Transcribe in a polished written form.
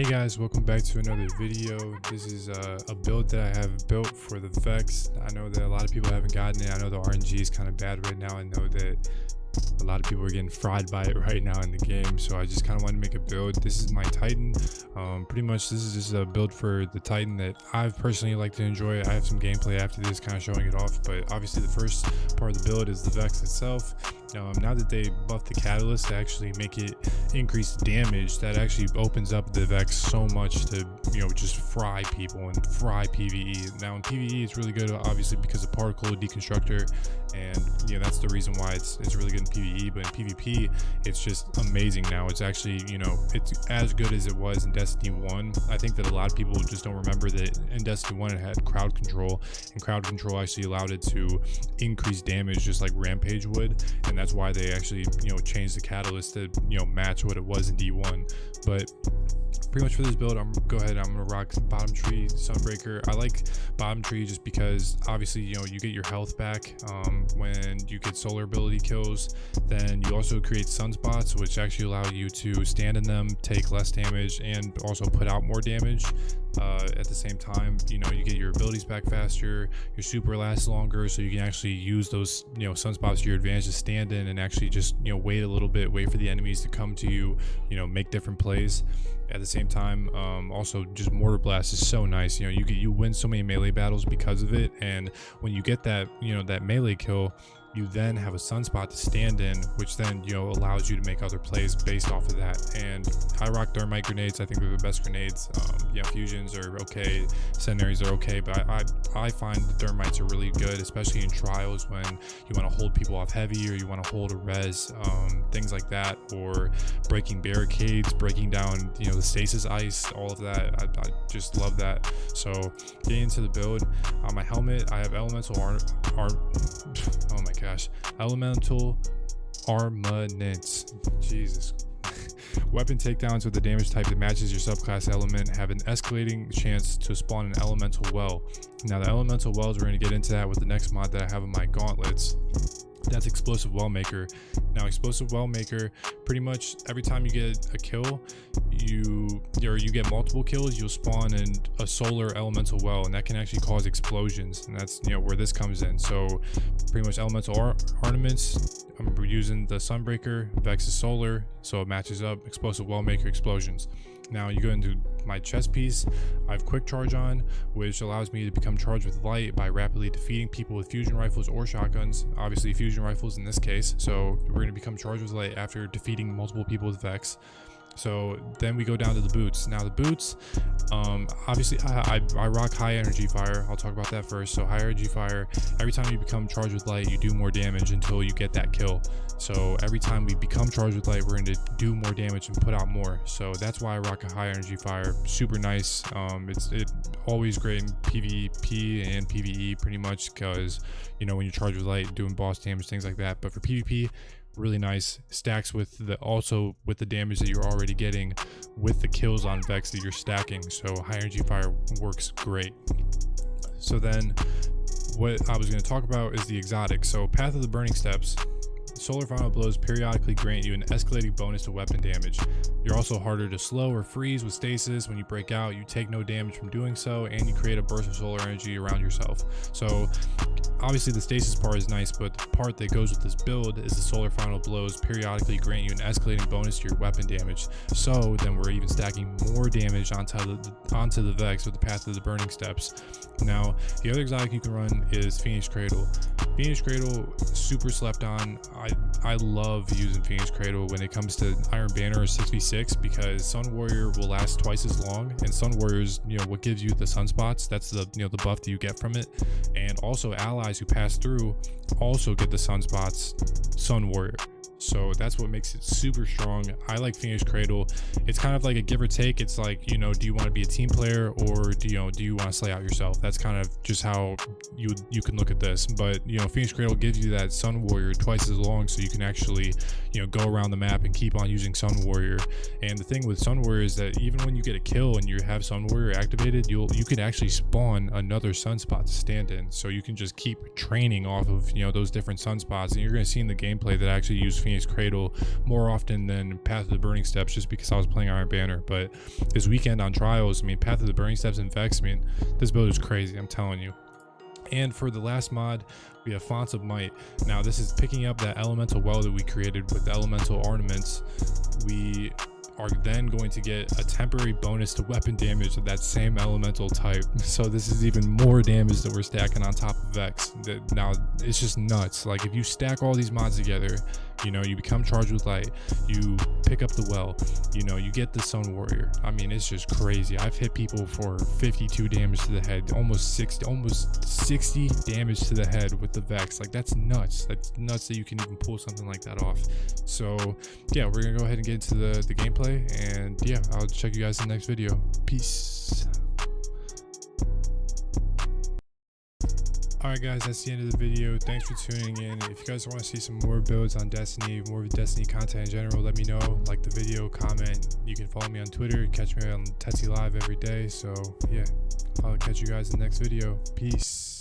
Hey guys, welcome back to another video. This is a build that I have built for the Vex. I know that a lot of people haven't gotten it. I know the RNG is kind of bad right now. I know that a lot of people are getting fried by it right now in the game, so I just kind of wanted to make a build. This is my Titan. Pretty much this is just a build for the Titan that I've personally like to enjoy. I have some gameplay after this kind of showing it off, but obviously the first part of the build is the Vex itself. Now that they buffed the catalyst to actually make it increase damage, that actually opens up the Vex so much to, just fry people and fry PvE. Now in PvE it's really good obviously because of particle deconstructor, and that's the reason why it's really good in PvE. But in PvP it's just amazing now. It's actually, it's as good as it was in Destiny 1. I think that a lot of people just don't remember that in Destiny 1 it had crowd control, and crowd control actually allowed it to increase damage just like Rampage would, and that's why they actually changed the catalyst to match what it was in D1. But pretty much for this build, I'm gonna rock bottom tree Sunbreaker. I like bottom tree just because obviously you get your health back when you get solar ability kills. Then you also create sunspots, which actually allow you to stand in them, take less damage, and also put out more damage. At the same time, you get your abilities back faster, your super lasts longer, so you can actually use those sunspots to your advantage to stand in and actually just wait a little bit, wait for the enemies to come to you, make different plays. At the same time, also just mortar blast is so nice. You win so many melee battles because of it, and when you get that that melee kill, you then have a sunspot to stand in, which then allows you to make other plays based off of that. And I rock thermite grenades. I think they're the best grenades. Fusions are okay, centenaries are okay, but I find the thermites are really good, especially in trials when you want to hold people off heavy, or you want to hold a res, things like that, or breaking barricades, breaking down the stasis ice, all of that. I just love that. So getting into the build, on my helmet I have elemental oh my gosh, elemental armaments. Jesus. Weapon takedowns with the damage type that matches your subclass element have an escalating chance to spawn an elemental well. Now the elemental wells, we're going to get into that with the next mod that I have in my gauntlets. That's explosive well maker. Now explosive well maker, pretty much every time you get a kill, you get multiple kills, you'll spawn in a solar elemental well, and that can actually cause explosions, and that's where this comes in. So pretty much elemental ornaments, I'm using the Sunbreaker. Vex is solar, so it matches up. Explosive well maker, explosions. Now you go into my chest piece, I have quick charge on, which allows me to become charged with light by rapidly defeating people with fusion rifles or shotguns, obviously fusion rifles in this case. So we're going to become charged with light after defeating multiple people with Vex. So then we go down to the boots. Now the boots, obviously I rock high energy fire. I'll talk about that first. So high energy fire, every time you become charged with light, you do more damage until you get that kill. So every time we become charged with light, we're going to do more damage and put out more. So that's why I rock a high energy fire. Super nice. It's always great in PvP and PvE pretty much, because when you're charged with light, doing boss damage, things like that. But for PvP, really nice, stacks with the damage that you're already getting with the kills on Vex that you're stacking. So high energy fire works great. So then what I was going to talk about is the exotic. So Path of the Burning Steps. Solar final blows periodically grant you an escalating bonus to weapon damage. You're also harder to slow or freeze with stasis. When you break out, you take no damage from doing so, and you create a burst of solar energy around yourself. So obviously the stasis part is nice, but the part that goes with this build is the solar final blows periodically grant you an escalating bonus to your weapon damage. So then we're even stacking more damage onto the Vex with the Path of the Burning Steps. Now the other exotic you can run is Phoenix Cradle. Phoenix Cradle, super slept on. I love using Phoenix Cradle when it comes to Iron Banner or 6v6, because Sun Warrior will last twice as long, and Sun Warrior's what gives you the sunspots. That's the the buff that you get from it, and also allies who pass through also get the sunspots. Sun Warrior. So that's what makes it super strong. I like Phoenix Cradle. It's kind of like a give or take. It's like, do you want to be a team player, or do you want to slay out yourself? That's kind of just how you can look at this. But Phoenix Cradle gives you that Sun Warrior twice as long, so you can actually go around the map and keep on using Sun Warrior. And the thing with Sun Warrior is that even when you get a kill and you have Sun Warrior activated, you can actually spawn another sunspot to stand in. So you can just keep training off of those different sunspots, and you're going to see in the gameplay that I actually use Phoenix Phoenix Cradle more often than Path of the Burning Steps, just because I was playing Iron Banner. But this weekend on Trials, I mean, Path of the Burning Steps and Vex, I mean, this build is crazy, I'm telling you. And for the last mod, we have Fonts of Might. Now this is picking up that elemental well that we created with the elemental ornaments. We are then going to get a temporary bonus to weapon damage of that same elemental type. So this is even more damage that we're stacking on top of Vex. Now it's just nuts. Like, if you stack all these mods together, you know, you become charged with light, you pick up the well, you know, you get the Sun Warrior. I mean, it's just crazy. I've hit people for 52 damage to the head, almost 60 damage to the head with the Vex. Like, that's nuts. That's nuts that you can even pull something like that off. So yeah, we're gonna go ahead and get into the gameplay, and yeah, I'll check you guys in the next video. Peace. Alright guys, that's the end of the video. Thanks for tuning in. If you guys want to see some more builds on Destiny, more Destiny content in general, let me know. Like the video, comment. You can follow me on Twitter, catch me on Tetsi Live every day. So yeah, I'll catch you guys in the next video. Peace.